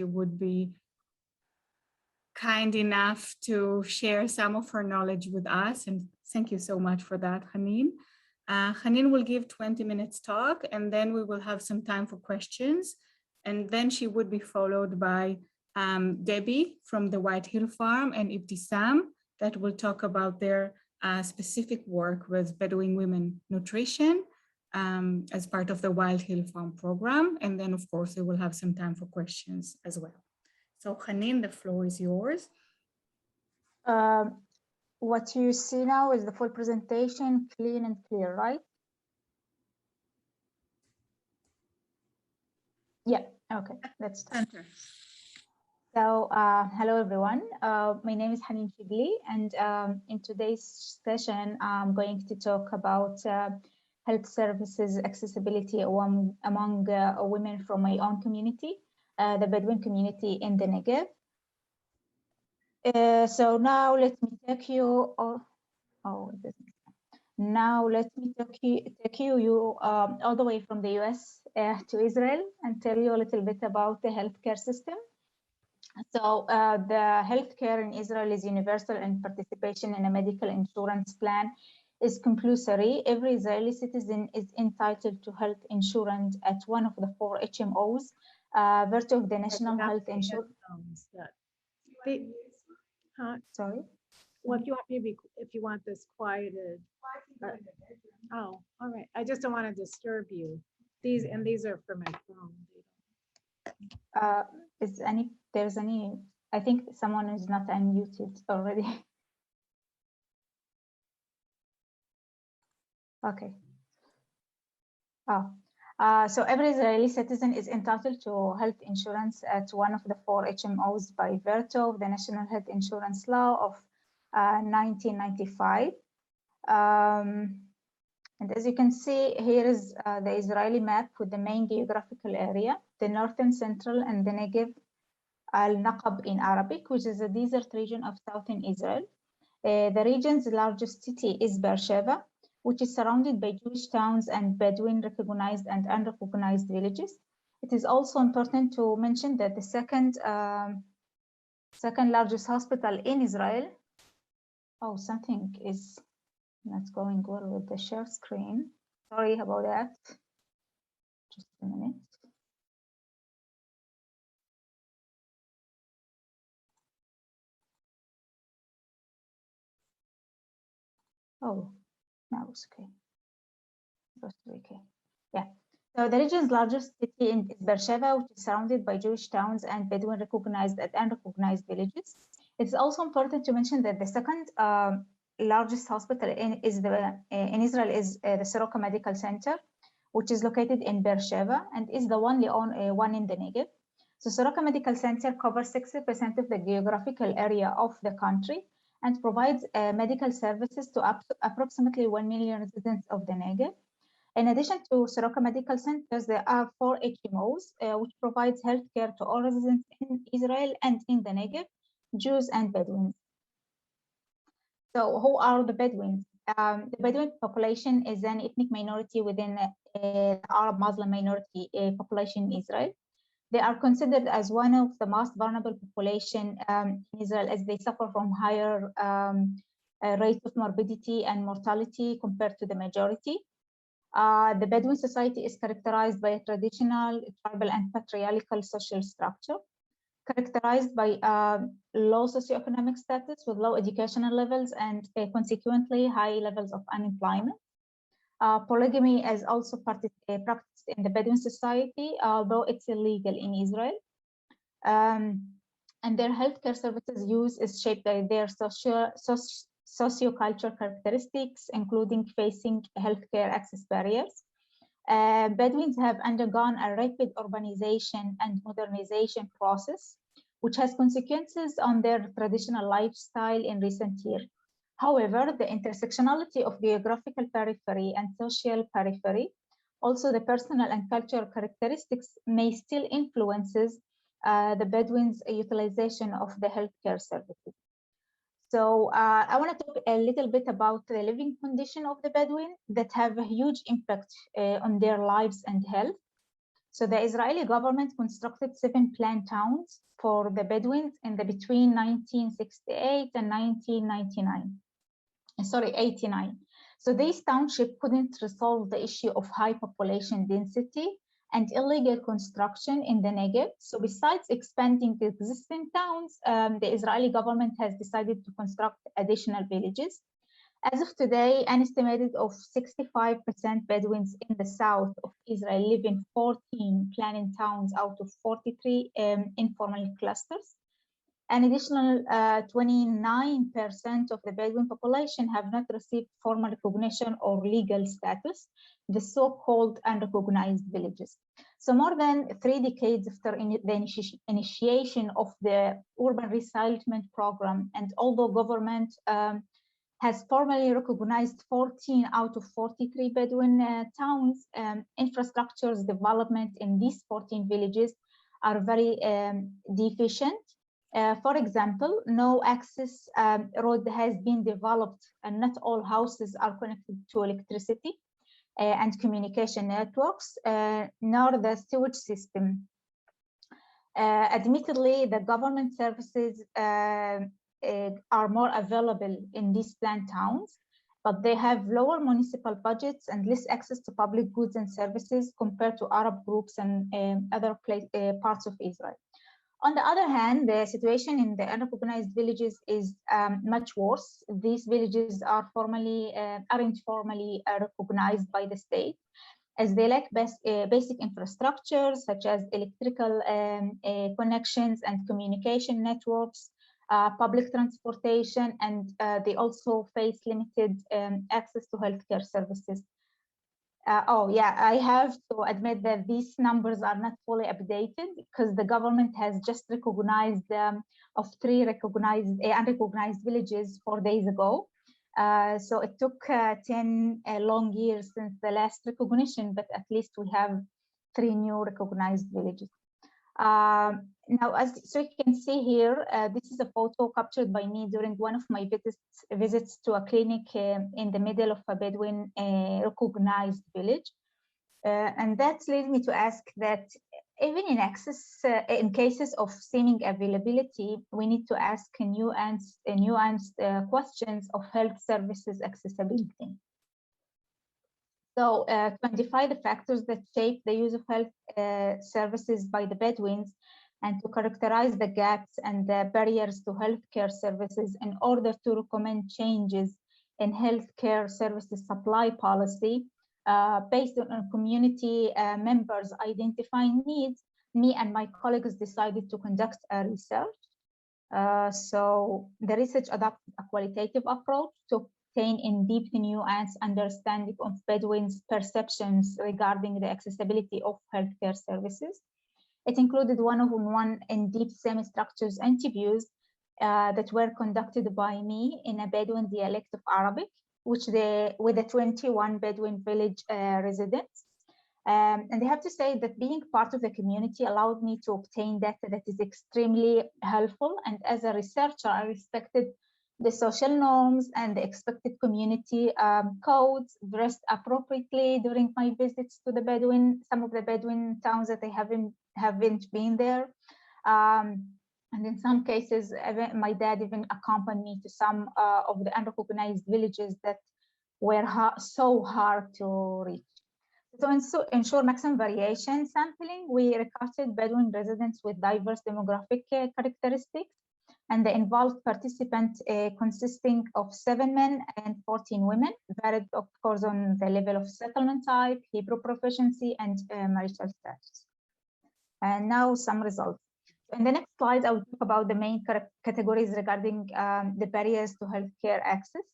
she would be kind enough to share some of her knowledge with us. And thank you so much for that, Hanin. Hanin will give 20 minutes talk, and then we will have some time for questions. And then she would be followed by Debbie from the White Hill Farm and Ibtisam that will talk about their specific work with Bedouin women nutrition as part of the Wild Hill Farm program. And then, of course, we will have some time for questions as well. So Hanin, the floor is yours. What you see now is the full presentation, clean and clear, right? Yeah, okay, let's start. So, hello everyone. My name is Hanin Shibli, and in today's session, I'm going to talk about health services accessibility among women from my own community, the Bedouin community in the Negev. So now let me take you. Now let me take you all the way from the US to Israel and tell you a little bit about the healthcare system. So the healthcare in Israel is universal, and participation in a medical insurance plan is compulsory. Every Israeli citizen is entitled to health insurance at one of the 4 HMOs, virtue of the National Health Insurance. Sorry? Well, if you want, maybe if you want this quieted. Oh, all right. I just don't want to disturb you. These are for my phone. There's any, I think someone is not unmuted already. Okay. So every Israeli citizen is entitled to health insurance at one of the 4 HMOs by virtue of the National Health Insurance Law of 1995. And as you can see, here is the Israeli map with the main geographical area, the northern, central, and the Negev al-Naqab in Arabic, which is a desert region of southern Israel. The region's largest city is Beersheba, which is surrounded by Jewish towns and Bedouin recognized and unrecognized villages. It is also important to mention that the second largest hospital in Israel. Oh, something is not going well with the share screen. Sorry about that. Just a minute. Oh, now it's okay. Okay. Yeah. So the region's largest city is Beersheba, which is surrounded by Jewish towns and Bedouin recognized and unrecognized villages. It's also important to mention that the second largest hospital in Israel is the Soroka Medical Center, which is located in Beersheba and is the only one in the Negev. So Soroka Medical Center covers 60% of the geographical area of the country and provides medical services to approximately 1 million residents of the Negev. In addition to Soroka Medical Centers, there are 4 HMOs, which provides healthcare to all residents in Israel and in the Negev, Jews and Bedouins. So who are the Bedouins? The Bedouin population is an ethnic minority within the Arab Muslim minority population in Israel. They are considered as one of the most vulnerable population in Israel, as they suffer from higher rates of morbidity and mortality compared to the majority. The Bedouin society is characterized by a traditional, tribal, and patriarchal social structure, characterized by low socioeconomic status with low educational levels and consequently high levels of unemployment. Polygamy is also practiced in the Bedouin society, although it's illegal in Israel. And their healthcare services use is shaped by their socio-cultural characteristics, including facing healthcare access barriers. Bedouins have undergone a rapid urbanization and modernization process, which has consequences on their traditional lifestyle in recent years. However, the intersectionality of geographical periphery and social periphery, also the personal and cultural characteristics, may still influences the Bedouins' utilization of the healthcare services. So I want to talk a little bit about the living condition of the Bedouin that have a huge impact on their lives and health. So the Israeli government constructed 7 planned towns for the Bedouins in the between 1968 and 89. So these townships couldn't resolve the issue of high population density and illegal construction in the Negev. So besides expanding the existing towns, the Israeli government has decided to construct additional villages. As of today, an estimated of 65% Bedouins in the south of Israel live in 14 planned towns out of 43 informal clusters. An additional 29% of the Bedouin population have not received formal recognition or legal status, the so-called unrecognized villages. So more than 3 decades after the initiation of the urban resettlement program, and although government has formally recognized 14 out of 43 Bedouin towns, infrastructure's development in these 14 villages are very deficient. For example, no access road has been developed, and not all houses are connected to electricity and communication networks, nor the sewage system. Admittedly, the government services are more available in these planned towns, but they have lower municipal budgets and less access to public goods and services compared to Arab groups and other parts of Israel. On the other hand, the situation in the unrecognized villages is much worse. These villages aren't formally recognized by the state, as they lack basic infrastructure such as electrical connections and communication networks, public transportation, and they also face limited access to healthcare services. I have to admit that these numbers are not fully updated because the government has just recognized of 3 unrecognized villages 4 days ago. So it took 10 long years since the last recognition, but at least we have 3 new recognized villages. Now, so you can see here, this is a photo captured by me during one of my visits to a clinic in the middle of a Bedouin recognized village. And that leads me to ask that even in cases of seeming availability, we need to ask nuanced questions of health services accessibility. So to identify the factors that shape the use of health services by the Bedouins, and to characterize the gaps and the barriers to healthcare services in order to recommend changes in healthcare services supply policy based on community members identifying needs, me and my colleagues decided to conduct a research. So the research adopted a qualitative approach to obtain in-depth nuanced understanding of Bedouins' perceptions regarding the accessibility of healthcare services. It included one-on-one in-depth semi-structured interviews that were conducted by me in a Bedouin dialect of Arabic, with the 21 Bedouin village residents. And I have to say that being part of the community allowed me to obtain data that is extremely helpful. And as a researcher, I respected the social norms and the expected community codes dressed appropriately during my visits to the some of the Bedouin towns that I haven't been there. And in some cases, my dad even accompanied me to some of the unrecognized villages that were so hard to reach. So to ensure maximum variation sampling, we recruited Bedouin residents with diverse demographic characteristics, and the involved participants consisting of 7 men and 14 women, varied of course on the level of settlement type, Hebrew proficiency, and marital status. And now some results. In the next slide, I will talk about the main categories regarding the barriers to healthcare access.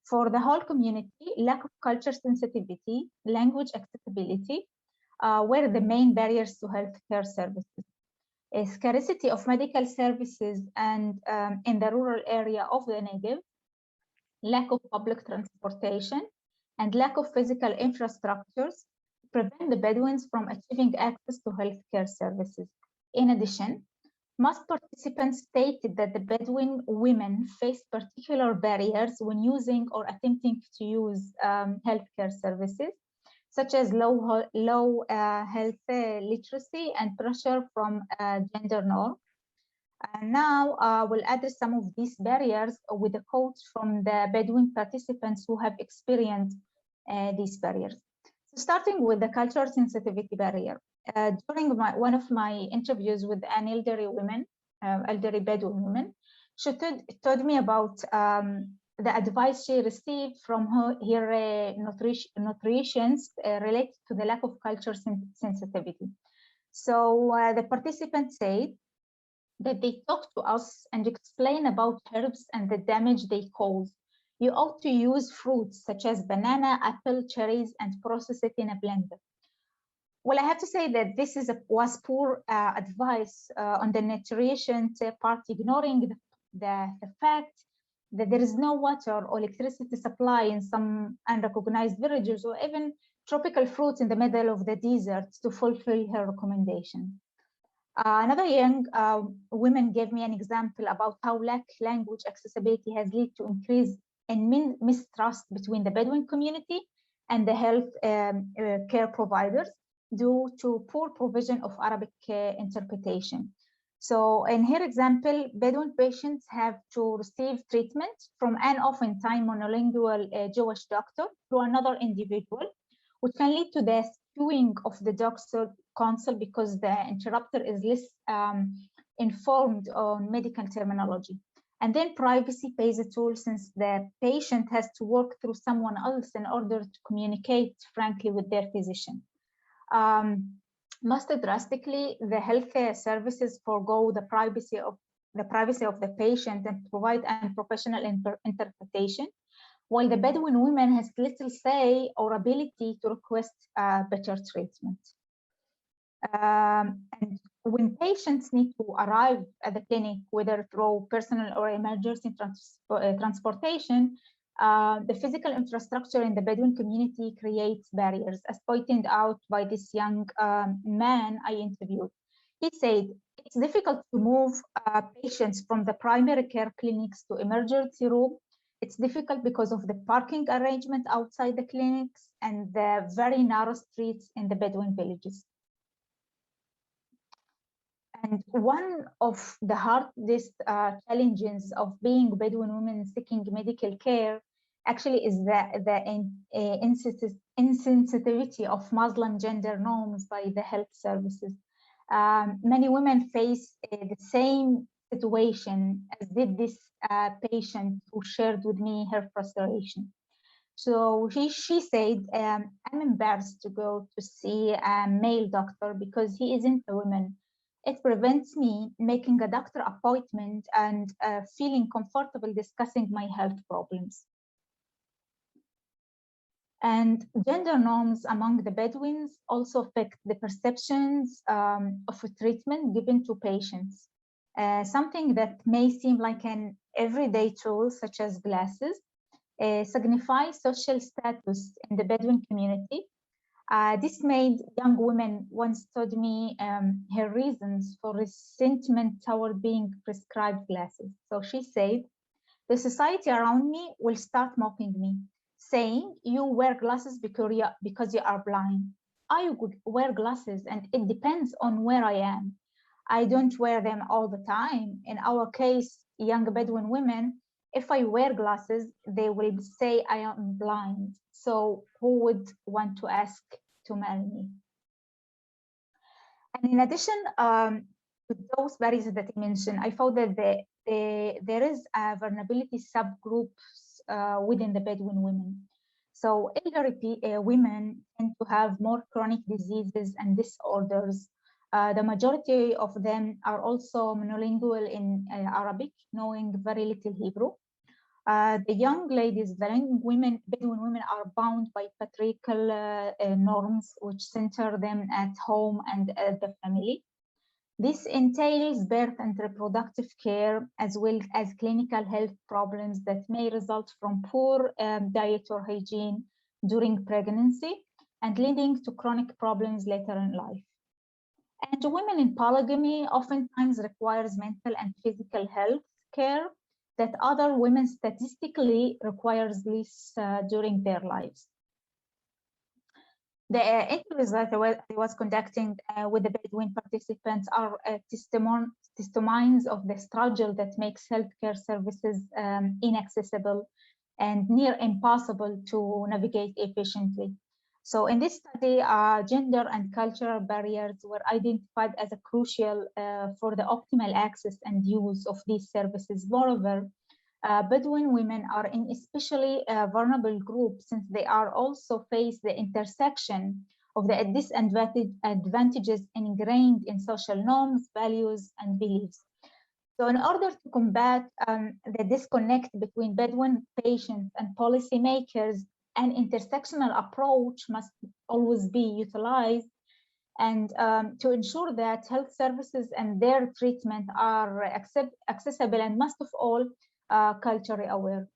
For the whole community, lack of culture sensitivity, language accessibility were the main barriers to healthcare services. A scarcity of medical services and in the rural area of the Negev, lack of public transportation, and lack of physical infrastructures prevent the Bedouins from achieving access to healthcare services. In addition, most participants stated that the Bedouin women face particular barriers when using or attempting to use healthcare services, such as low health literacy and pressure from gender norms. And now we'll address some of these barriers with a quote from the Bedouin participants who have experienced these barriers. So starting with the cultural sensitivity barrier. During one of my interviews with an elderly Bedouin woman, she told me about the advice she received from her nutritionists related to the lack of cultural sensitivity. So the participants said that they talk to us and explain about herbs and the damage they cause. You ought to use fruits such as banana, apple, cherries, and process it in a blender. Well, I have to say that this was poor advice on the nutrition part, ignoring the fact that there is no water or electricity supply in some unrecognized villages or even tropical fruits in the middle of the desert to fulfill her recommendation. Another young woman gave me an example about how lack language accessibility has led to increase in mistrust between the Bedouin community and the health care providers due to poor provision of Arabic interpretation. So in her example, Bedouin patients have to receive treatment from an oftentimes monolingual Jewish doctor to another individual, which can lead to the skewing of the doctor consult because the interpreter is less informed on medical terminology. And then privacy plays a toll since the patient has to work through someone else in order to communicate frankly with their physician. Most drastically, the healthcare services forego the privacy of the patient and provide unprofessional interpretation, while the Bedouin women has little say or ability to request better treatment. And when patients need to arrive at the clinic, whether through personal or emergency transportation, the physical infrastructure in the Bedouin community creates barriers, as pointed out by this young man I interviewed. He said, it's difficult to move patients from the primary care clinics to emergency room. It's difficult because of the parking arrangement outside the clinics and the very narrow streets in the Bedouin villages. And one of the hardest challenges of being Bedouin women seeking medical care actually is the insensitivity of Muslim gender norms by the health services. Many women face the same situation as did this patient who shared with me her frustration. So she said, I'm embarrassed to go to see a male doctor because he isn't a woman. It prevents me making a doctor appointment and feeling comfortable discussing my health problems. And gender norms among the Bedouins also affect the perceptions of a treatment given to patients. Something that may seem like an everyday tool, such as glasses, signifies social status in the Bedouin community. This made young women once told me her reasons for resentment toward being prescribed glasses. So she said, the society around me will start mocking me, saying, you wear glasses because you are blind. I would wear glasses and it depends on where I am. I don't wear them all the time. In our case, young Bedouin women, if I wear glasses, they will say I am blind. So who would want to ask to marry me? And in addition to those barriers that I mentioned, I found that there is a vulnerability subgroups within the Bedouin women. So elderly women tend to have more chronic diseases and disorders. The majority of them are also monolingual in Arabic, knowing very little Hebrew. The young ladies, the young women, Bedouin women, are bound by patriarchal norms which center them at home and at the family. This entails birth and reproductive care, as well as clinical health problems that may result from poor diet or hygiene during pregnancy and leading to chronic problems later in life. And women in polygamy oftentimes requires mental and physical health care that other women statistically requires less during their lives. The interviews that I was conducting with the Bedouin participants are testimonies of the struggle that makes healthcare services inaccessible and near impossible to navigate efficiently. So in this study, gender and cultural barriers were identified as a crucial for the optimal access and use of these services. Moreover, Bedouin women are in especially vulnerable group since they are also face the intersection of the disadvantages ingrained in social norms, values, and beliefs. So in order to combat the disconnect between Bedouin patients and policymakers, an intersectional approach must always be utilized, and to ensure that health services and their treatment are accessible and most of all culturally aware.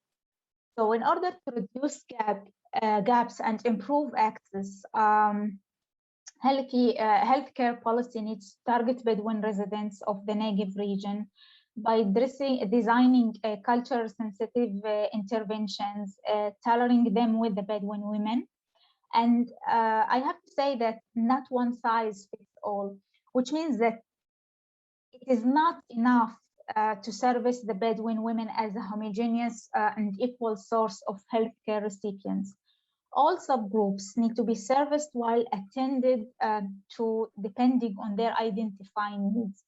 So in order to reduce gaps and improve access, healthcare policy needs to target Bedouin residents of the Negev region by designing culture-sensitive interventions, tailoring them with the Bedouin women. And I have to say that not one size fits all, which means that it is not enough to service the Bedouin women as a homogeneous and equal source of healthcare recipients. All subgroups need to be serviced while attended to depending on their identifying needs.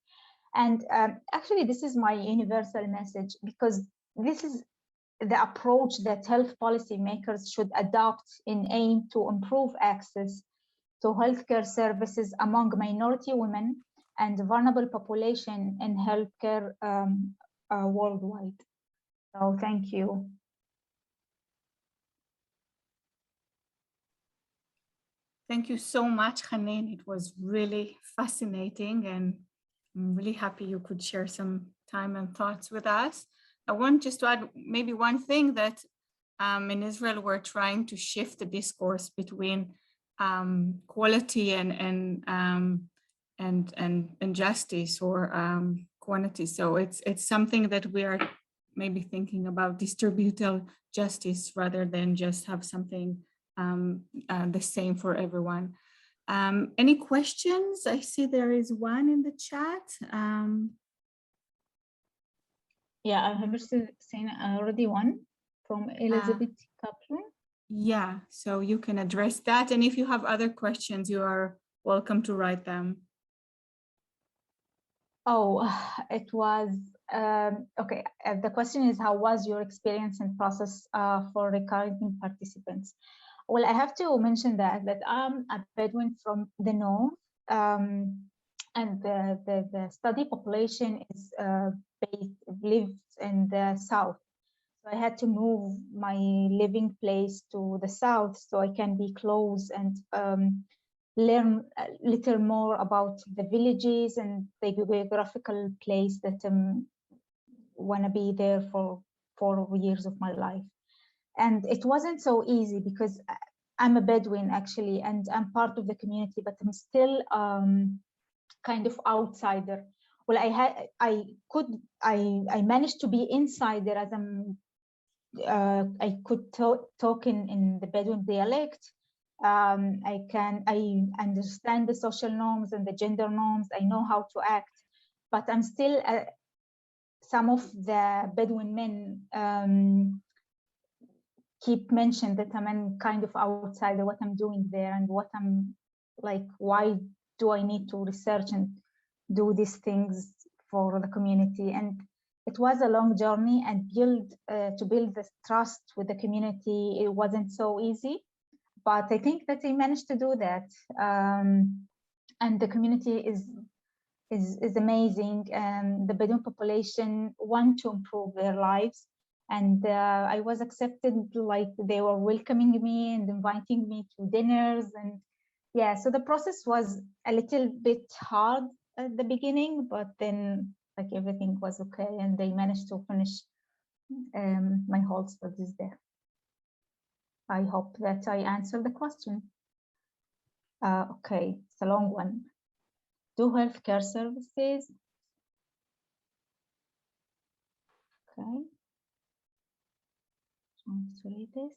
And actually, this is my universal message, because this is the approach that health policy makers should adopt in aim to improve access to healthcare services among minority women and vulnerable population in healthcare worldwide. So thank you. Thank you so much, Haneen. It was really fascinating, and I'm really happy you could share some time and thoughts with us. I want just to add maybe one thing that in Israel, we're trying to shift the discourse between quality and justice or quantity. So it's something that we are maybe thinking about distributive justice rather than just have something the same for everyone. Any questions? I see there is one in the chat. Yeah, I have seen already one from Elizabeth Kaplan. Yeah, so you can address that. And if you have other questions, you are welcome to write them. Oh, it was, okay. The question is, how was your experience and process for recurring participants? Well, I have to mention that I'm a Bedouin from the north, and the study population is lives in the south. So I had to move my living place to the south so I can be close and learn a little more about the villages and the geographical place that want to be there for 4 years of my life. And it wasn't so easy because I'm a Bedouin actually, and I'm part of the community, but I'm still kind of outsider. Well, I managed to be insider as I could talk in the Bedouin dialect. I understand the social norms and the gender norms. I know how to act, but I'm still some of the Bedouin men keep mentioning that I'm a kind of outsider, what I'm doing there and what I'm like, why do I need to research and do these things for the community? And it was a long journey, and to build the trust with the community, it wasn't so easy, but I think that I managed to do that. And the community is amazing, and the Bedouin population want to improve their lives. And I was accepted, like they were welcoming me and inviting me to dinners. And yeah, so the process was a little bit hard at the beginning, but then like everything was okay, and they managed to finish my whole studies there. I hope that I answered the question. Okay, it's a long one. Do healthcare services? Okay. Trying to read this.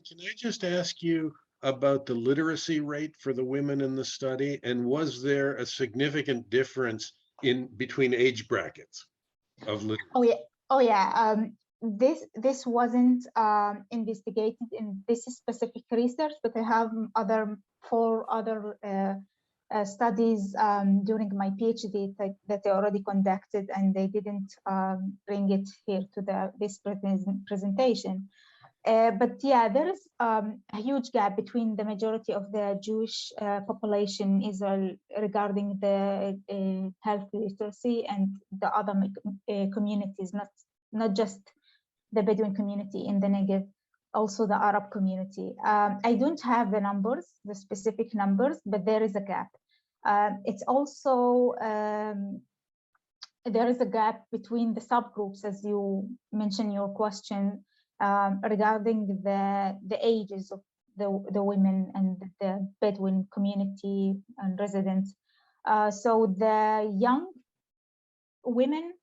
Can I just ask you, about the literacy rate for the women in the study? And was there a significant difference in between age brackets of literacy? Oh yeah, oh yeah. This wasn't investigated in this specific research, but I have four other studies during my PhD that I already conducted, and they didn't bring it here to this presentation. But yeah, there is a huge gap between the majority of the Jewish population in Israel regarding the health literacy and the other communities, not just the Bedouin community in the Negev, also the Arab community. I don't have the numbers, the specific numbers, but there is a gap. It's also, there is a gap between the subgroups, as you mentioned in your question, regarding the ages of the women and the Bedouin community and residents. So the young women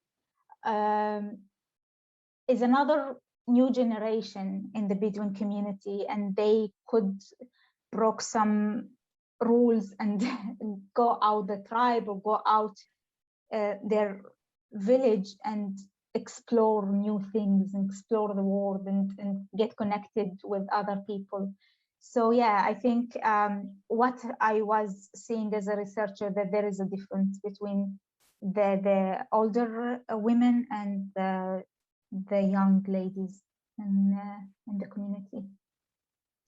is another new generation in the Bedouin community, and they could break some rules and go out the tribe or go out their village and explore new things and explore the world and get connected with other people. So yeah, I think what I was seeing as a researcher, that there is a difference between the older women and the young ladies in the community.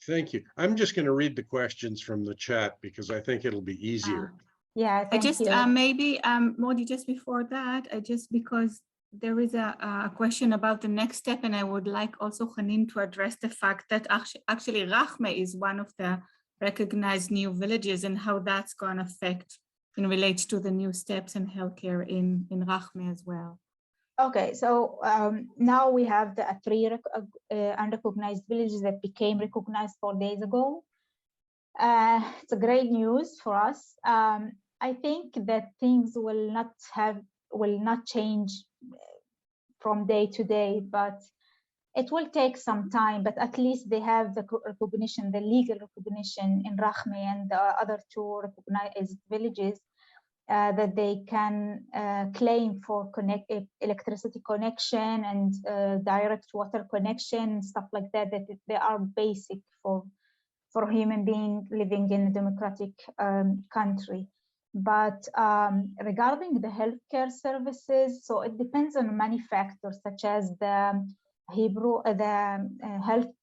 Thank you. I'm just going to read the questions from the chat because I think it'll be easier. Yeah, I just you. maybe Modi, just before that, because there is a question about the next step, and I would like also Hanin to address the fact that actually Rahme is one of the recognized new villages, and how that's going to affect and relate to the new steps in healthcare in Rahme as well. Okay, so now we have the three unrecognized villages that became recognized 4 days ago. It's a great news for us. I think that things will not change from day to day, but it will take some time. But at least they have the recognition, the legal recognition in Rahme and the other two recognized villages, that they can claim for electricity connection and direct water connection, stuff like that, that they are basic for human being living in a democratic country. But regarding the healthcare services, so it depends on many factors, such as the health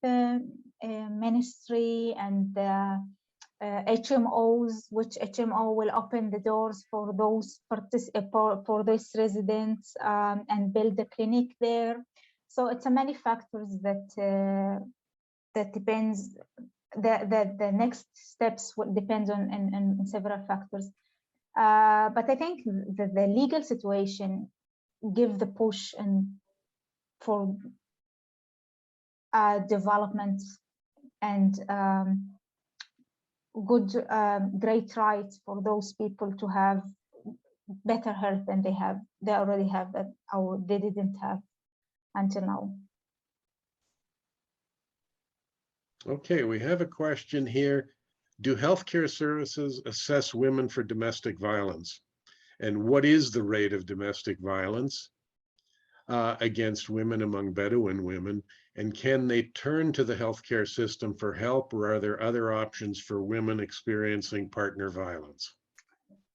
ministry and the HMOs, which HMO will open the doors for those for those residents and build a clinic there. So it's a many factors that depends. The next steps will depend on several factors. But I think the legal situation give the push and for development and good, great rights for those people to have better health than they already have, that they didn't have until now. Okay, we have a question here. Do healthcare services assess women for domestic violence? And what is the rate of domestic violence against women among Bedouin women? And can they turn to the healthcare system for help, or are there other options for women experiencing partner violence?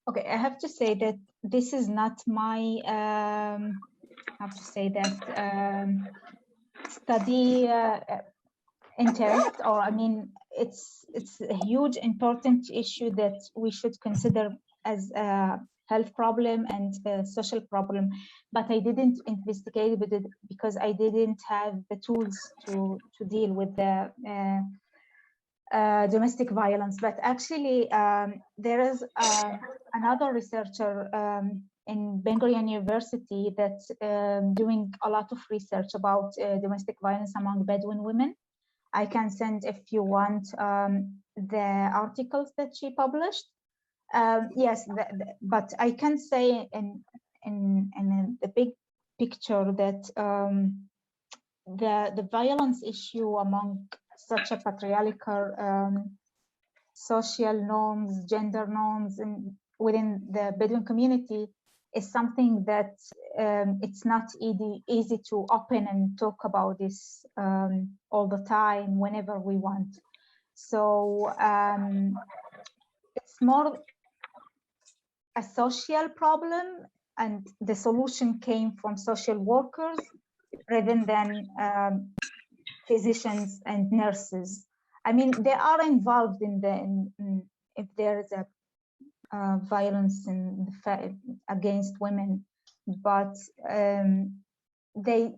Okay, I have to say that this is not my, study interest, or I mean, it's a huge important issue that we should consider as a health problem and a social problem, but I didn't investigate with it because I didn't have the tools to deal with the domestic violence. But actually there is another researcher in Ben-Gurion University that's doing a lot of research about domestic violence among Bedouin women. I can send, if you want, the articles that she published. Yes, but I can say in the big picture that the violence issue among such a patriarchal social norms, gender norms within the Bedouin community is something that it's not easy to open and talk about this all the time whenever we want. So it's more a social problem, and the solution came from social workers rather than physicians and nurses. I mean, they are involved in if there is a violence against women, but they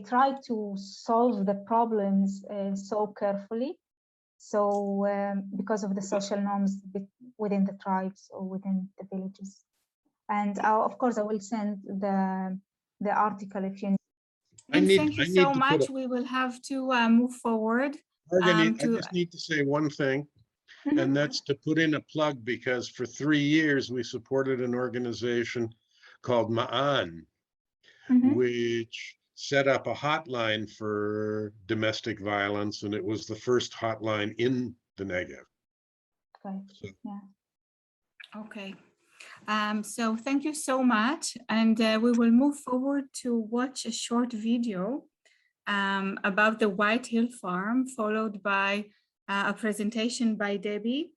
try to solve the problems so carefully. So because of the social norms within the tribes or within the villages. And of course, I will send the article if you need. Thank you so much. We will have to move forward. I just need to say one thing, and that's to put in a plug, because for 3 years we supported an organization called Ma'an, which set up a hotline for domestic violence, and it was the first hotline in the Negev. Okay. So. Yeah. Okay. So thank you so much, and we will move forward to watch a short video about the White Hill Farm, followed by a presentation by Debbie,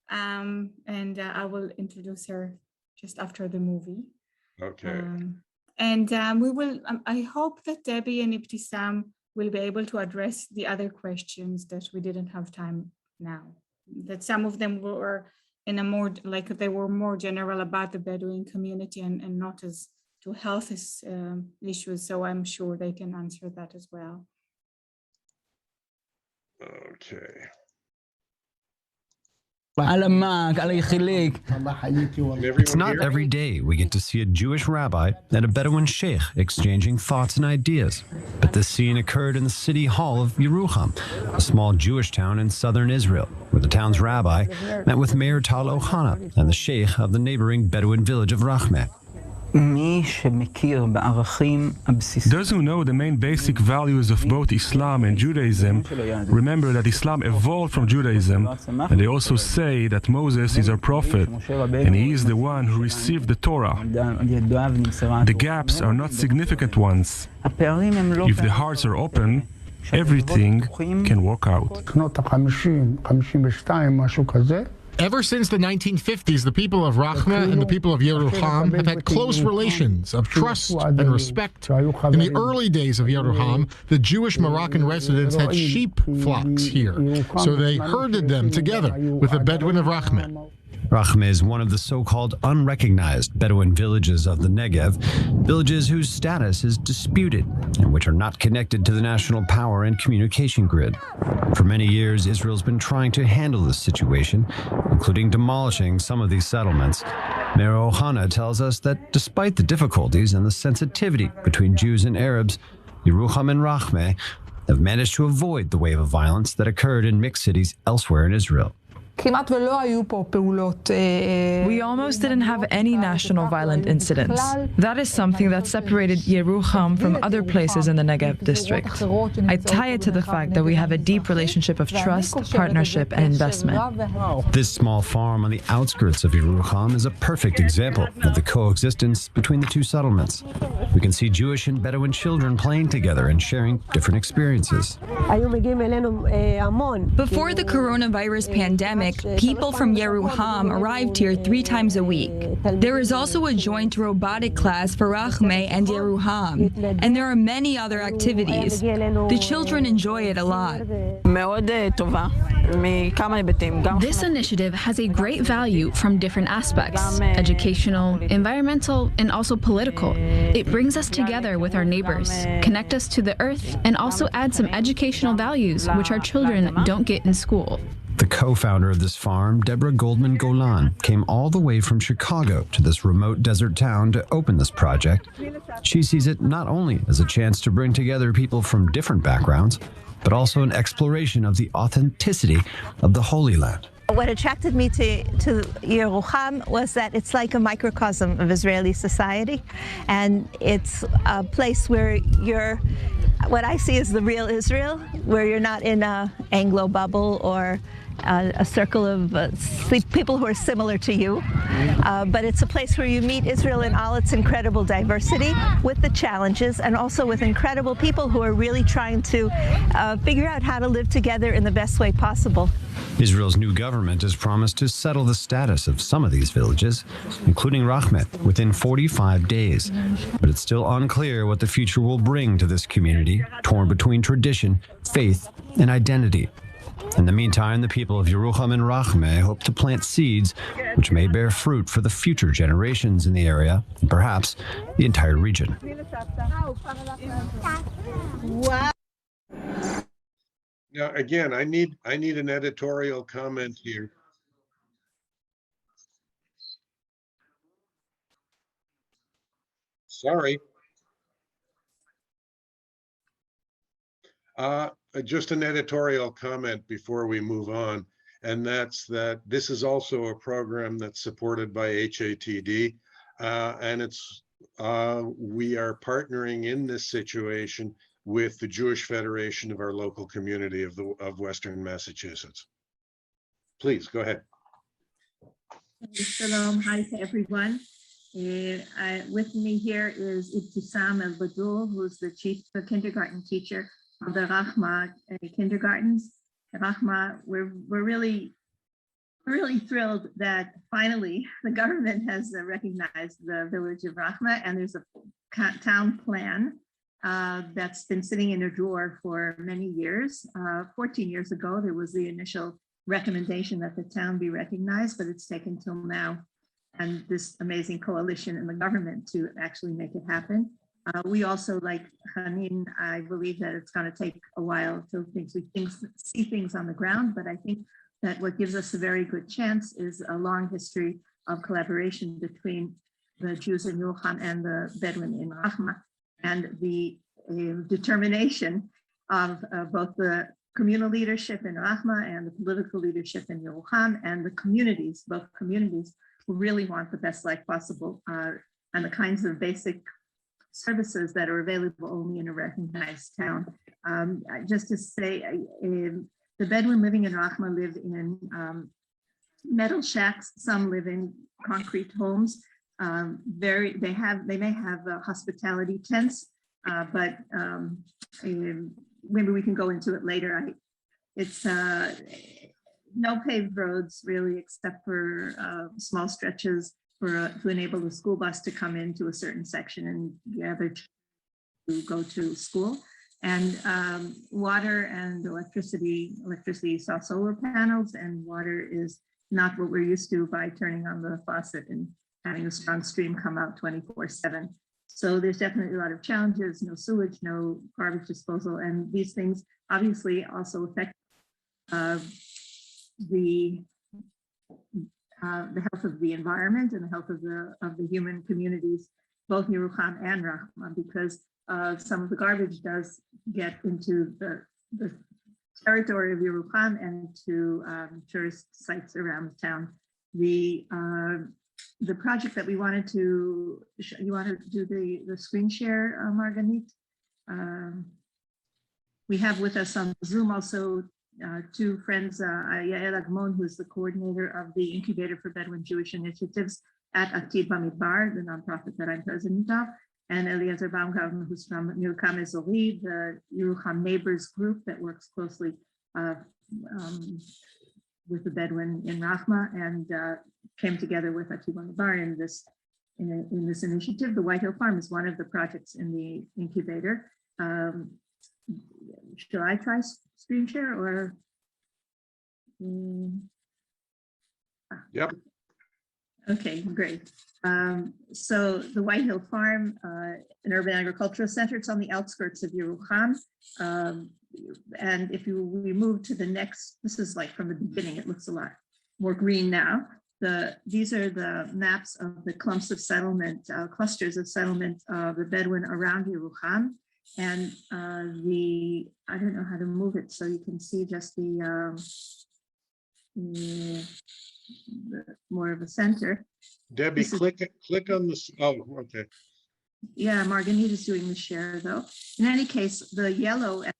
and I will introduce her just after the movie. Okay. And we will, I hope that Debbie and Ibtisam will be able to address the other questions that we didn't have time now, that some of them were in a more, like they were more general about the Bedouin community and not as to health issues. So I'm sure they can answer that as well. Okay. It's not every day we get to see a Jewish rabbi and a Bedouin sheikh exchanging thoughts and ideas. But this scene occurred in the city hall of Yerucham, a small Jewish town in southern Israel, where the town's rabbi met with Mayor Tal Ohana and the sheikh of the neighboring Bedouin village of Rachmeh. Those who know the main basic values of both Islam and Judaism remember that Islam evolved from Judaism, and they also say that Moses is our prophet, and he is the one who received the Torah. The gaps are not significant ones. If the hearts are open, everything can work out. Ever since the 1950s, the people of Rachmeh and the people of Yerucham have had close relations of trust and respect. In the early days of Yerucham, the Jewish Moroccan residents had sheep flocks here, so they herded them together with the Bedouin of Rachmeh. Rachmeh is one of the so-called unrecognized Bedouin villages of the Negev, villages whose status is disputed and which are not connected to the national power and communication grid. For many years, Israel's been trying to handle this situation, including demolishing some of these settlements. Mayor Ohana tells us that despite the difficulties and the sensitivity between Jews and Arabs, Yerucham and Rachmeh have managed to avoid the wave of violence that occurred in mixed cities elsewhere in Israel. We almost didn't have any national violent incidents. That is something that separated Yerucham from other places in the Negev district. I tie it to the fact that we have a deep relationship of trust, partnership, and investment. This small farm on the outskirts of Yerucham is a perfect example of the coexistence between the two settlements. We can see Jewish and Bedouin children playing together and sharing different experiences. Before the coronavirus pandemic, people from Yerucham arrived here 3 times a week. There is also a joint robotic class for Rachmeh and Yerucham, and there are many other activities. The children enjoy it a lot. This initiative has a great value from different aspects: educational, environmental, and also political. It brings us together with our neighbors, connect us to the earth, and also add some educational values which our children don't get in school. The co-founder of this farm, Deborah Goldman Golan, came all the way from Chicago to this remote desert town to open this project. She sees it not only as a chance to bring together people from different backgrounds, but also an exploration of the authenticity of the Holy Land. What attracted me to Yerucham was that it's like a microcosm of Israeli society, and it's a place where you're what I see is the real Israel, where you're not in a Anglo bubble or a circle of people who are similar to you, but it's a place where you meet Israel in all its incredible diversity, with the challenges, and also with incredible people who are really trying to figure out how to live together in the best way possible. Israel's new government has promised to settle the status of some of these villages, including Rachmet, within 45 days. But it's still unclear what the future will bring to this community, torn between tradition, faith, and identity. In the meantime, the people of Yerucham and Rachmet hope to plant seeds which may bear fruit for the future generations in the area, and perhaps the entire region. Now, again, I need an editorial comment here. Sorry. Just an editorial comment before we move on, and that's that this is also a program that's supported by HATD, and we are partnering in this situation with the Jewish Federation of our local community of Western Massachusetts. Please go ahead. Shalom, hi to everyone. With me here is Ibtisam El-Badul, who's the kindergarten teacher of the Rachma kindergartens. Rachma, we're really thrilled that finally the government has recognized the village of Rachma, and there's a town plan that's been sitting in a drawer for many years. 14 years ago, there was the initial recommendation that the town be recognized, but it's taken till now, and this amazing coalition in the government to actually make it happen. We also, like Hanin, I believe that it's going to take a while till we see things on the ground, but I think that what gives us a very good chance is a long history of collaboration between the Jews in Yerucham and the Bedouin in Rachma, and the determination of both the communal leadership in Rachma and the political leadership in Yerucham, and the communities, both communities, who really want the best life possible and the kinds of basic services that are available only in a recognized town. Just to say, the Bedouin living in Rachma live in metal shacks. Some live in concrete homes. They may have hospitality tents, but maybe we can go into it later. It's no paved roads really, except for small stretches to enable the school bus to come into a certain section and gather to go to school. And water and electricity saw solar panels, and water is not what we're used to by turning on the faucet and having a strong stream come out 24/7. So there's definitely a lot of challenges: no sewage, no garbage disposal, and these things obviously also affect the health of the environment and the health of the human communities, both Yerucham and Rachma, because some of the garbage does get into the territory of Yerucham and to tourist sites around the town. The project that we wanted to, you want to do the screen share, Marganit? We have with us on Zoom also two friends, Yael Agmon, who's the coordinator of the Incubator for Bedouin Jewish Initiatives at HATD Bamidbar, the nonprofit that I'm president of, and Eliezer Baumgarten, who's from Yerucham Ezori, the Yerucham Neighbors group that works closely with the Bedouin in Rachma, and came together with HATD Bamidbar in this initiative. The White Hill Farm is one of the projects in the incubator. Should I try screen share or? Yep. Okay, great. So the White Hill Farm, an urban agricultural center, it's on the outskirts of Yerucham. And if we move to the next, this is like from the beginning, it looks a lot more green now. These are the maps of the clumps of settlement, clusters of settlement of the Bedouin around Yerucham. And I don't know how to move it so you can see just the more of a center. Debbie, click on this. Oh, okay. Yeah, Marganita's doing the share though. In any case, the yellow at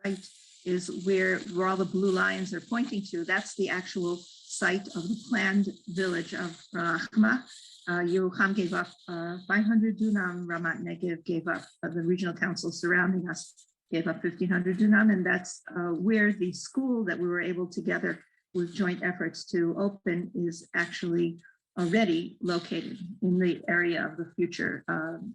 the right is where all the blue lines are pointing to. That's the actual site of the planned village of Rahma. Yerucham gave up 500 dunam, Ramat Negev gave up, the regional council surrounding us gave up 1,500 dunam, and that's where the school that we were able together with joint efforts to open is actually already located in the area of the future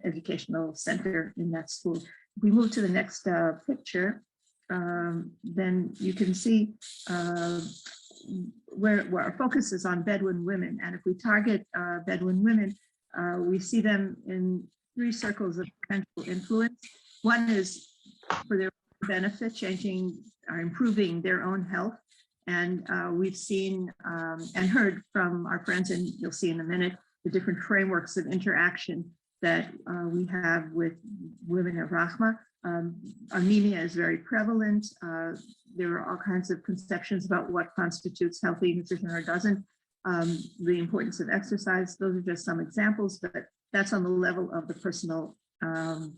educational center in that school. If we move to the next picture, then you can see where our focus is on Bedouin women. And if we target Bedouin women, we see them in three circles of potential influence. One is for their benefit, changing or improving their own health. And we've seen and heard from our friends, and you'll see in a minute, the different frameworks of interaction that we have with women of Rahma. Anemia is very prevalent. There are all kinds of conceptions about what constitutes healthy nutrition or doesn't. The importance of exercise, those are just some examples, but that's on the level of the personal, the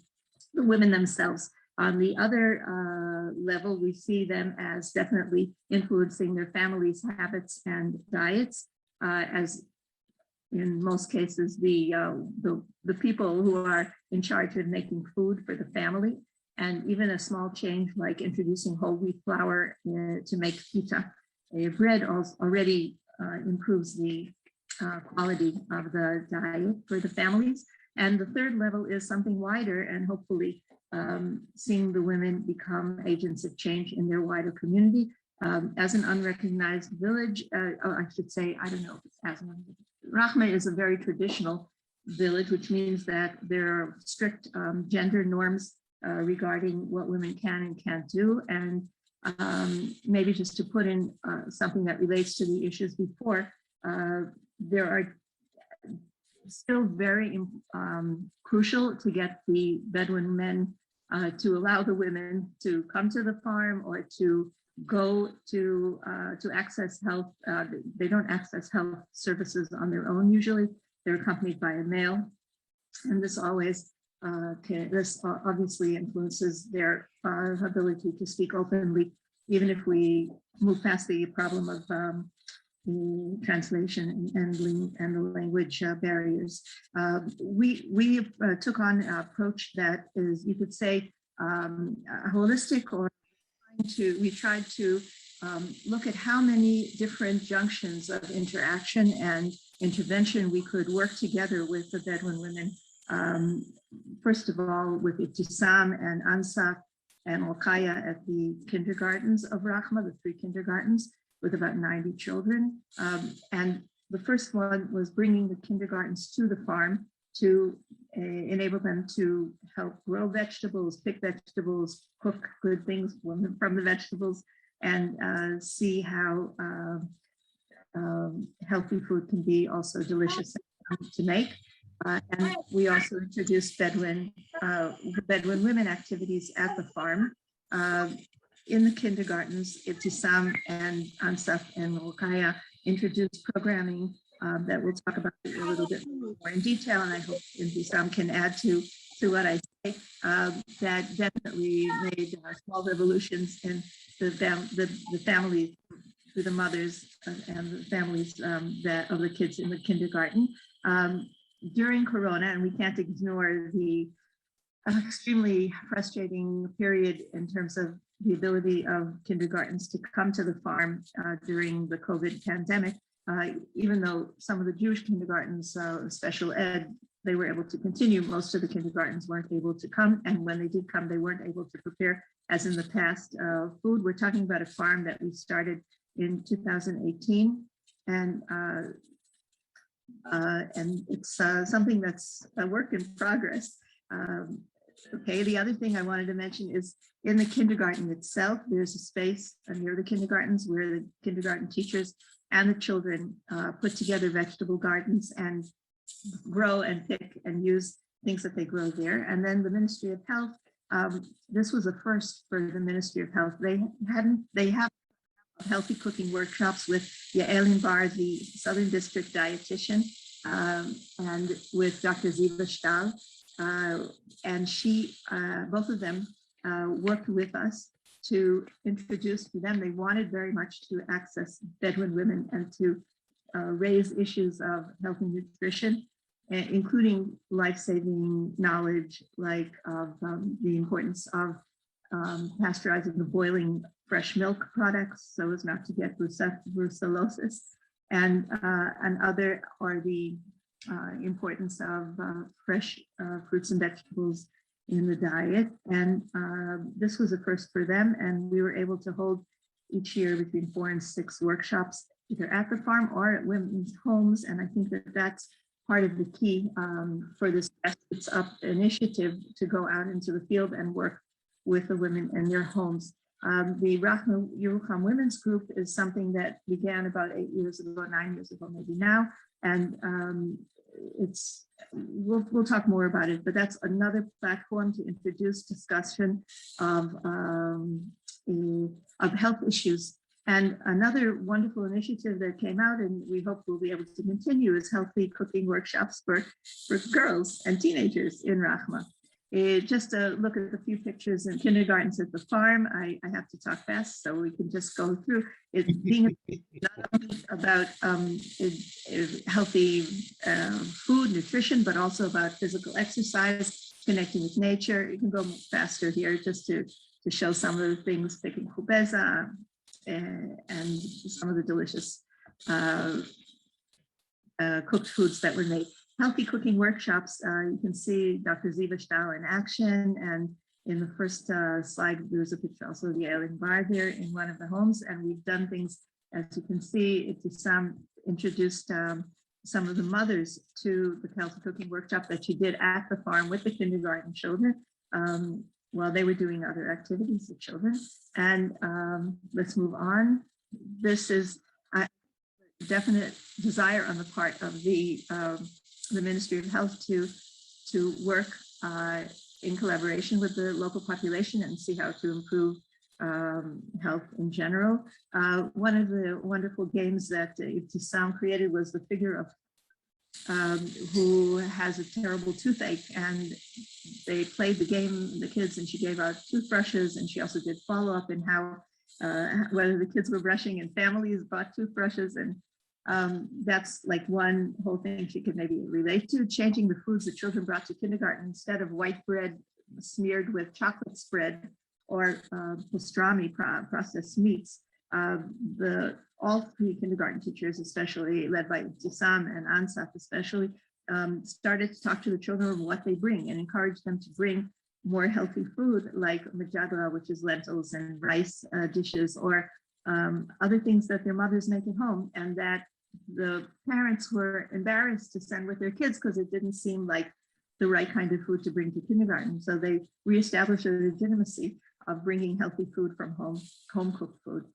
women themselves. On the other level, we see them as definitely influencing their families' habits and diets, as in most cases, the people who are in charge of making food for the family, and even a small change like introducing whole wheat flour to make pita, a bread, already improves the quality of the diet for the families. And the third level is something wider, and hopefully seeing the women become agents of change in their wider community. As an unrecognized village, I should say, I don't know if it's as an Rahma is a very traditional village, which means that there are strict gender norms regarding what women can and can't do. And maybe just to put in something that relates to the issues before, there are still very crucial to get the Bedouin men to allow the women to come to the farm or to go to access health. They don't access health services on their own usually. They're accompanied by a male, and this always this obviously influences their ability to speak openly, even if we move past the problem of the translation and the language barriers. We took on an approach that is, you could say, holistic, or we tried to look at how many different junctions of interaction and intervention we could work together with the Bedouin women. First of all, with Ibtisam and Ansaf and Olkaya at the kindergartens of Rahma, the 3 kindergartens, with about 90 children. And the first one was bringing the kindergartens to the farm to enable them to help grow vegetables, pick vegetables, cook good things from the vegetables, and see how healthy food can be also delicious to make. And we also introduced Bedouin women activities at the farm. In the kindergartens, Ibtisam and Ansaf and Olkaya introduced programming that we'll talk about a little bit more in detail, and I hope Ibtisam can add to what I say, that definitely made small revolutions in the families, through the mothers and the families of the kids in the kindergarten. During Corona, and we can't ignore the extremely frustrating period in terms of the ability of kindergartens to come to the farm during the COVID pandemic, even though some of the Jewish kindergartens, special ed, they were able to continue. Most of the kindergartens weren't able to come, and when they did come, they weren't able to prepare, as in the past, food. We're talking about a farm that we started in 2018, and it's something that's a work in progress. Okay, the other thing I wanted to mention is in the kindergarten itself, there's a space near the kindergartens where the kindergarten teachers and the children put together vegetable gardens and grow and pick and use things that they grow there. And then the Ministry of Health, this was a first for the Ministry of Health. They have healthy cooking workshops with Yael Bar, the Southern District dietitian, and with Dr. Ziva Stahl. and she, both of them worked with us to introduce to them. They wanted very much to access Bedouin women and to raise issues of health and nutrition, including life-saving knowledge, like of the importance of pasteurizing the boiling fresh milk products so as not to get brucellosis, and other are the importance of fresh fruits and vegetables in the diet. And this was a first for them, and we were able to hold each year between 4 and 6 workshops, either at the farm or at women's homes. And I think that that's part of the key for this Grassroots Up initiative, to go out into the field and work with the women in their homes. The Rachma Yerucham Women's Group is something that began about 8 years ago, 9 years ago, maybe now. And we'll talk more about it, but that's another platform to introduce discussion of health issues. And another wonderful initiative that came out, and we hope we'll be able to continue, is healthy cooking workshops for girls and teenagers in Rachma. Just to look at a few pictures in kindergartens at the farm. I have to talk fast, so we can just go through it. Being not only about healthy food, nutrition, but also about physical exercise, connecting with nature. You can go faster here just to show some of the things, picking kubeza, and some of the delicious cooked foods that were made. Healthy cooking workshops, you can see Dr. Ziva Stahl in action, and in the first slide, there's a picture also of the Eileen Bar there in one of the homes, and we've done things, as you can see. Sam introduced some of the mothers to the healthy cooking workshop that she did at the farm with the kindergarten children while they were doing other activities with children. And let's move on. This is a definite desire on the part of the Ministry of Health to work in collaboration with the local population and see how to improve health in general. One of the wonderful games that Sam created was the figure of who has a terrible toothache, and they played the game, the kids, and she gave out toothbrushes, and she also did follow-up in how whether the kids were brushing, and families bought toothbrushes, and that's like one whole thing she could maybe relate to. Changing the foods that children brought to kindergarten, instead of white bread smeared with chocolate spread or pastrami, processed meats. All 3 kindergarten teachers, especially led by Sam and Ansaf especially, started to talk to the children of what they bring and encourage them to bring more healthy food, like majadra, which is lentils and rice dishes, or other things that their mothers make at home, and that the parents were embarrassed to send with their kids because it didn't seem like the right kind of food to bring to kindergarten. So they reestablished a legitimacy of bringing healthy food from home cooked food.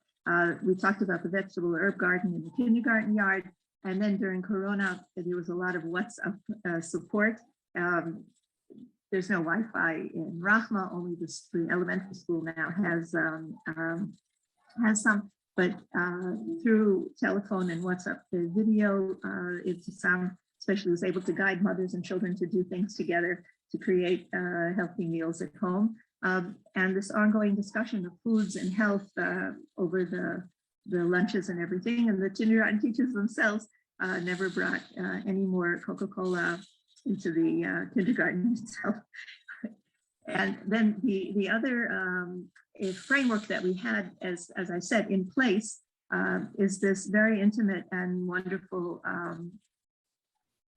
We talked about the vegetable herb garden in the kindergarten yard. And then during Corona, there was a lot of WhatsApp support. There's no Wi-Fi in Rachma, only the elementary school now has some, but through telephone and WhatsApp video, Sam especially was able to guide mothers and children to do things together to create healthy meals at home. And this ongoing discussion of foods and health over the lunches and everything. And the kindergarten teachers themselves never brought any more Coca-Cola into the kindergarten itself. And then the other framework that we had, as I said, in place is this very intimate and wonderful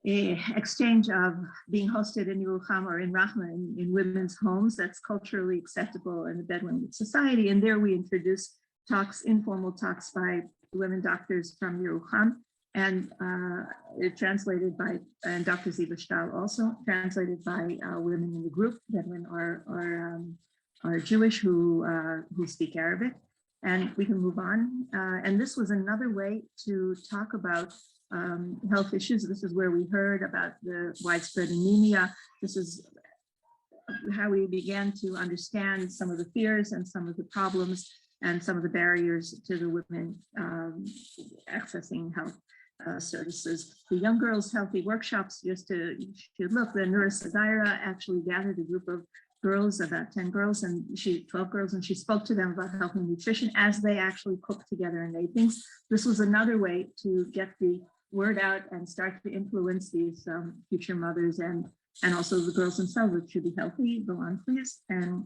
exchange of being hosted in Yerucham or in Rachma in women's homes that's culturally acceptable in the Bedouin society. And there we introduced talks, informal talks by women doctors from Yerucham, and it translated by, and Dr. Ziva Stahl also, translated by women in the group. Bedouin are Jewish who speak Arabic. And we can move on. And this was another way to talk about health issues. This is where we heard about the widespread anemia. This is how we began to understand some of the fears and some of the problems and some of the barriers to the women accessing health. services. The Young Girls Healthy Workshops, just to look, the Nura Sagaira actually gathered a group of girls, about 10 girls, and 12 girls, and she spoke to them about health and nutrition as they actually cooked together and made things. This was another way to get the word out and start to influence these future mothers and also the girls themselves, which should be healthy. Go on, please. And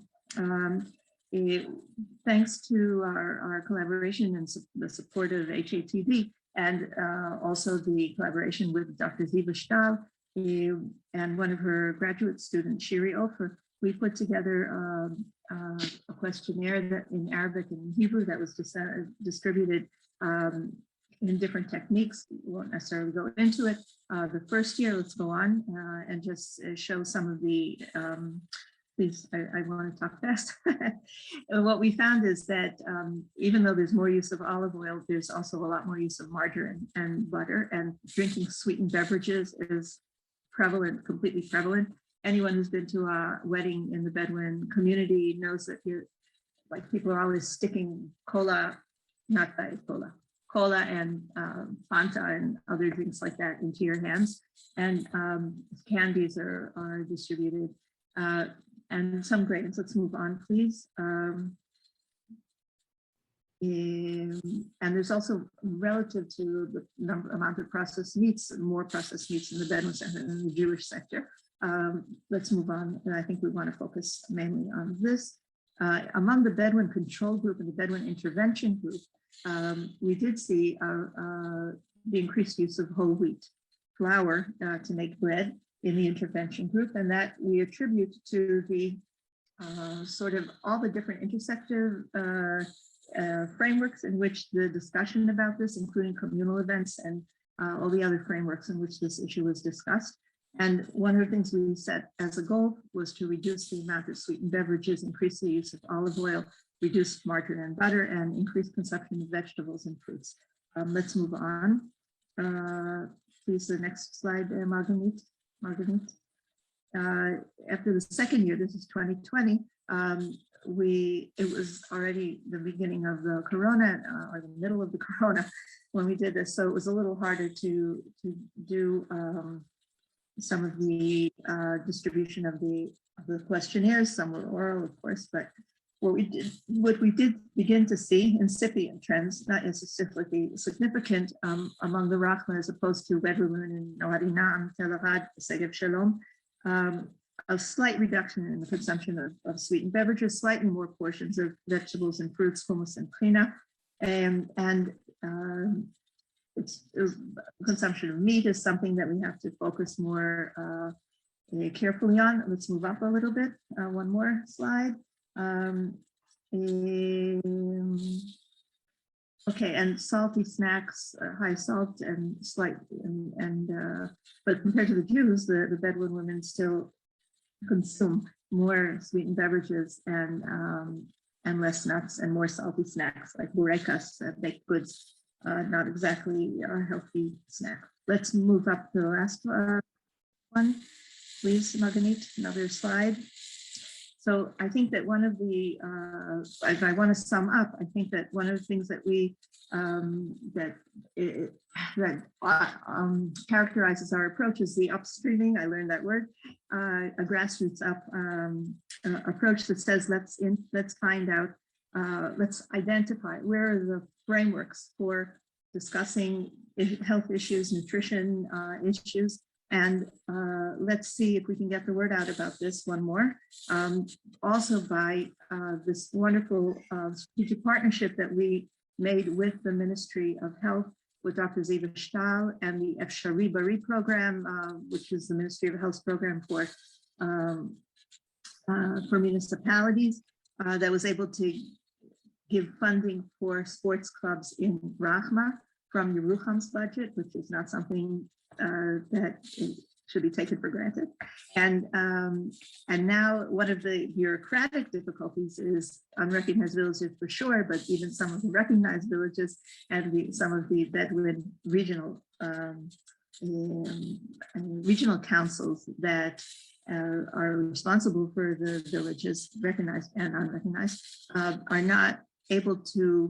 thanks to our collaboration and the support of HATD, and also the collaboration with Dr. Ziva Stahl and one of her graduate students, Shiri Ofer, we put together a questionnaire that in Arabic and Hebrew that was distributed in different techniques. We won't necessarily go into it. The first year, let's go on and just show some of the, please, I want to talk fast. What we found is that even though there's more use of olive oil, there's also a lot more use of margarine and butter, and drinking sweetened beverages is prevalent, completely prevalent. Anyone who's been to a wedding in the Bedouin community knows that people are always sticking cola, not Diet Cola, cola and Fanta and other drinks like that into your hands. And candies are distributed and some grains. Let's move on, please. And there's also, relative to the amount of processed meats, more processed meats in the Bedouin sector than in the Jewish sector. Let's move on. And I think we want to focus mainly on this. Among the Bedouin control group and the Bedouin intervention group, we did see the increased use of whole wheat flour to make bread in the intervention group, and that we attribute to the sort of all the different intersective frameworks in which the discussion about this, including communal events and all the other frameworks in which this issue was discussed. And one of the things we set as a goal was to reduce the amount of sweetened beverages, increase the use of olive oil, reduce margarine and butter, and increase consumption of vegetables and fruits. Let's move on. Please, the next slide, Marguerite. After the second year, this is 2020, it was already the beginning of the corona, or the middle of the corona when we did this. So it was a little harder to do some of the distribution of the questionnaires. Some were oral, of course, but what we did begin to see incipient trends, not necessarily significant among the Rachma, as opposed to Bedouin and Noharinam, Telarad, Segev Shalom, a slight reduction in the consumption of sweetened beverages, slightly more portions of vegetables and fruits, hummus and prina, and consumption of meat is something that we have to focus more carefully on. Let's move up a little bit. One more slide. Okay, and salty snacks, high salt and slight, but compared to the Jews, the Bedouin women still consume more sweetened beverages and less nuts and more salty snacks like burekas, baked goods. Not exactly a healthy snack. Let's move up to the last one, please, Marguerite, another slide. So I think that one of the, if I want to sum up, I think that one of the things that characterizes our approach is the upstreaming. I learned that word, a grassroots up approach that says let's find out, let's identify where are the frameworks for discussing health issues, nutrition issues, and let's see if we can get the word out about this one more. Also by this wonderful strategic partnership that we made with the Ministry of Health, with Dr. Ziva Stahl and the Efshari Bari program, which is the Ministry of Health program for municipalities, that was able to give funding for sports clubs in Rachma from Yerucham's budget, which is not something that should be taken for granted. And now one of the bureaucratic difficulties is unrecognized villages for sure, but even some of the recognized villages and some of the Bedouin regional councils that are responsible for the villages, recognized and unrecognized, are not able to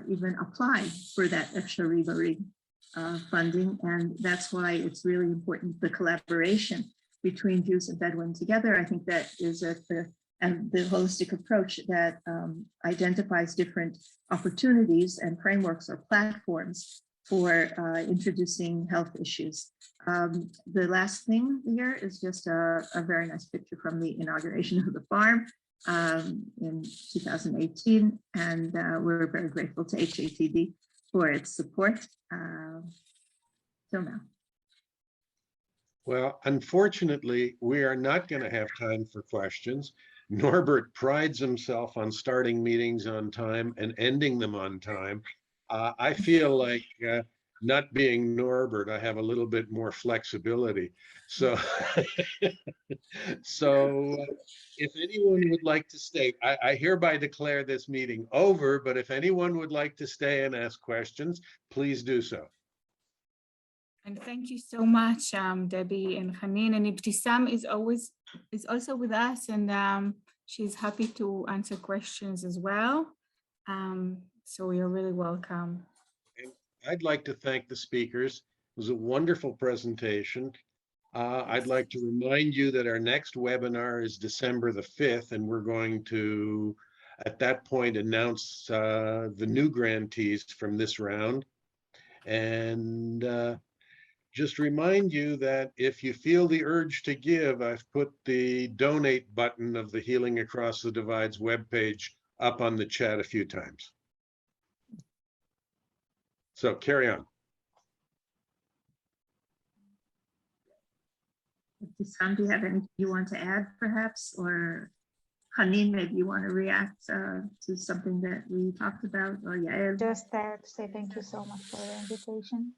even apply for that Efshari Bari funding. And that's why it's really important, the collaboration between Jews and Bedouin together. I think that is the holistic approach that identifies different opportunities and frameworks or platforms for introducing health issues. The last thing here is just a very nice picture from the inauguration of the farm in 2018. And we're very grateful to HATD for its support till now. Well, unfortunately, we are not going to have time for questions. Norbert prides himself on starting meetings on time and ending them on time. I feel like not being Norbert, I have a little bit more flexibility. So, if anyone would like to stay, I hereby declare this meeting over, but if anyone would like to stay and ask questions, please do so. And thank you so much, Debbie and Hanin. And Ibtisam is also with us, and she's happy to answer questions as well. So you're really welcome. And I'd like to thank the speakers. It was a wonderful presentation. I'd like to remind you that our next webinar is December the 5th, and we're going to, at that point, announce the new grantees from this round. And just remind you that if you feel the urge to give, I've put the donate button of the Healing Across the Divides webpage up on the chat a few times. So carry on. Sam, do you have anything you want to add perhaps? Or Hanin, maybe you want to react to something that we talked about? Or Yael? Just to say thank you so much for the invitation.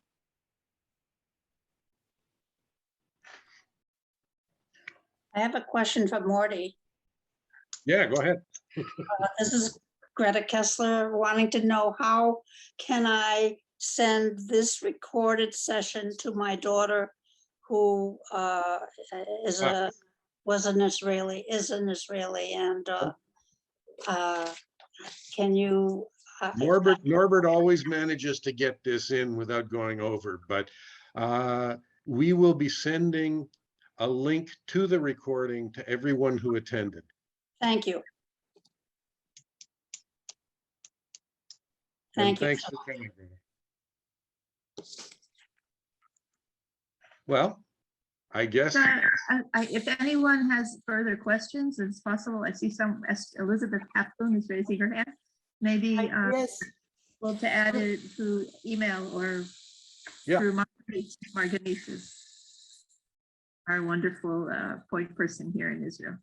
I have a question for Morty. Yeah, go ahead. This is Greta Kessler wanting to know, how can I send this recorded session to my daughter who is an Israeli, and can you? Norbert always manages to get this in without going over, but we will be sending a link to the recording to everyone who attended. Thank you. And thanks for coming. Well, I guess. If anyone has further questions, it's possible. I see Elizabeth Kaplan is raising her hand. Maybe yes. Well, to add it through email or through Margaritas, our wonderful point person here in Israel.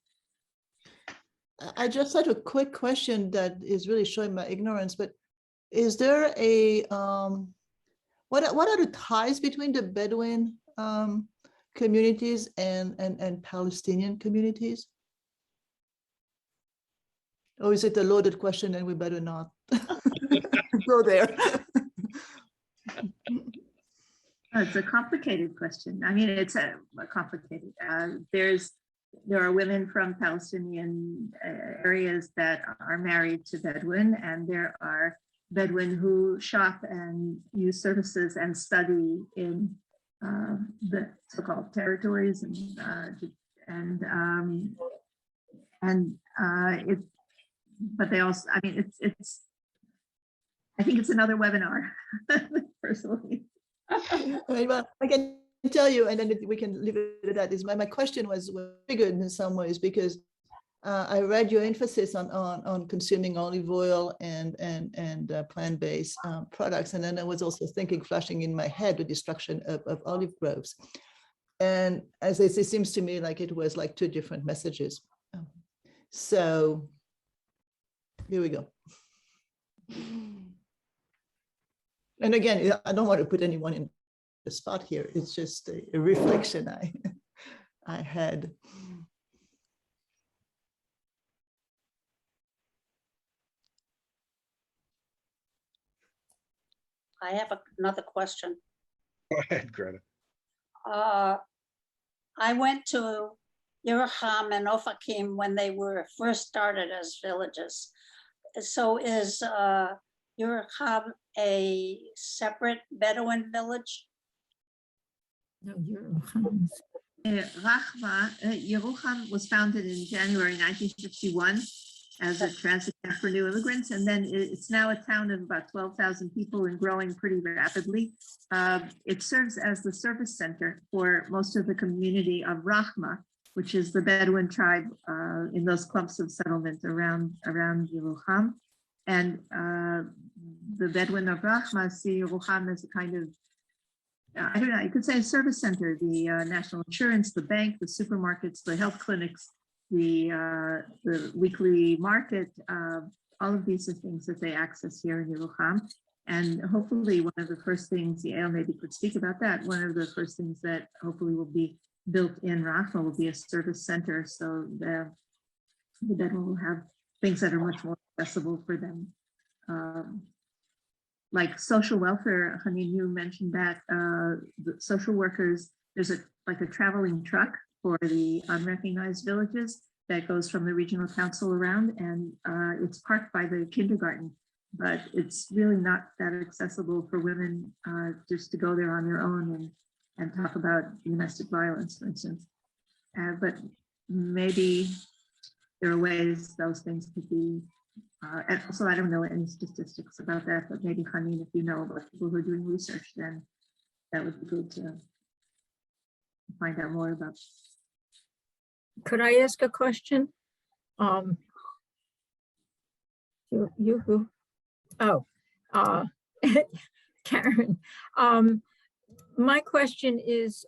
I just had a quick question that is really showing my ignorance, but is there a, what are the ties between the Bedouin communities and Palestinian communities? Or is it a loaded question and we better not go there? It's a complicated question. I mean, it's a complicated. There are women from Palestinian areas that are married to Bedouin, and there are Bedouin who shop and use services and study in the so-called territories, but they also, I mean, I think it's another webinar, personally. Well, I can tell you, and then we can leave it at that. Is my question was triggered in some ways because I read your emphasis on consuming olive oil and plant-based products, and then I was also flashing in my head the destruction of olive groves, and as it seems to me like it was like two different messages. So here we go. And again, I don't want to put anyone in the spot here. It's just a reflection I had. I have another question. Go ahead, Greta. I went to Yerucham and Ofakim when they were first started as villages. So is Yerucham a separate Bedouin village? No, Yerucham. Yerucham was founded in January 1951 as a transit camp for new immigrants, and then it's now a town of about 12,000 people and growing pretty rapidly. It serves as the service center for most of the community of Rahma, which is the Bedouin tribe in those clumps of settlement around Yerucham. And the Bedouin of Rahma see Yerucham as a kind of, I don't know, you could say a service center, the national insurance, the bank, the supermarkets, the health clinics, the weekly market, all of these are things that they access here in Yerucham. And hopefully one of the first things, Yael maybe could speak about that, one of the first things that hopefully will be built in Rahma will be a service center, so the Bedouin will have things that are much more accessible for them. Like social welfare, Hanin, you mentioned that the social workers, there's like a traveling truck for the unrecognized villages that goes from the regional council around, and it's parked by the kindergarten, but it's really not that accessible for women just to go there on their own and talk about domestic violence, for instance. But maybe there are ways those things could be, and also I don't know any statistics about that, but maybe Hanin, if you know about people who are doing research, then that would be good to find out more about. Could I ask a question? You Karen. My question is,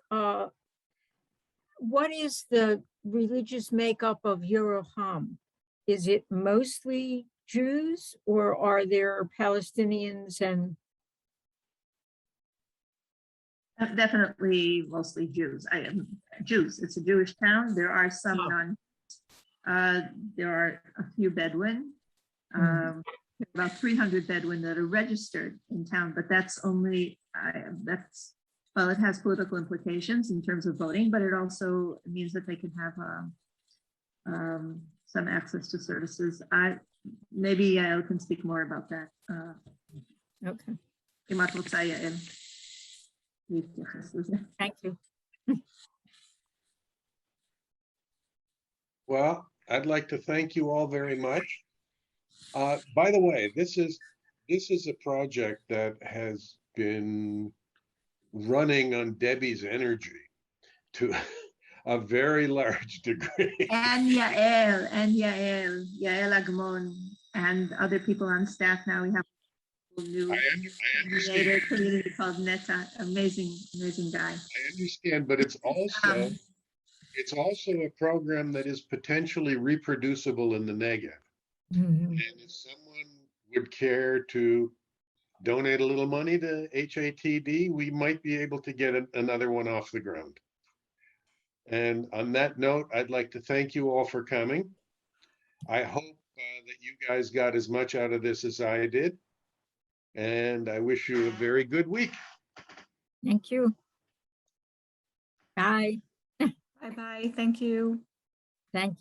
what is the religious makeup of Yerucham? Is it mostly Jews, or are there Palestinians and? Definitely mostly Jews. Jews. It's a Jewish town. There are some there are a few Bedouin, about 300 Bedouin that are registered in town, but that's only, well, it has political implications in terms of voting, but it also means that they can have some access to services. Maybe I can speak more about that. Okay. Thank you. Well, I'd like to thank you all very much. By the way, this is a project that has been running on Debbie's energy to a very large degree. And Yael Agmon, and other people on staff now. We have a new community called Neta. Amazing guy. I understand, but it's also a program that is potentially reproducible in the Negev. And if someone would care to donate a little money to HATD, we might be able to get another one off the ground. And on that note, I'd like to thank you all for coming. I hope that you guys got as much out of this as I did. And I wish you a very good week. Thank you. Bye. Bye-bye. Thank you. Thank you.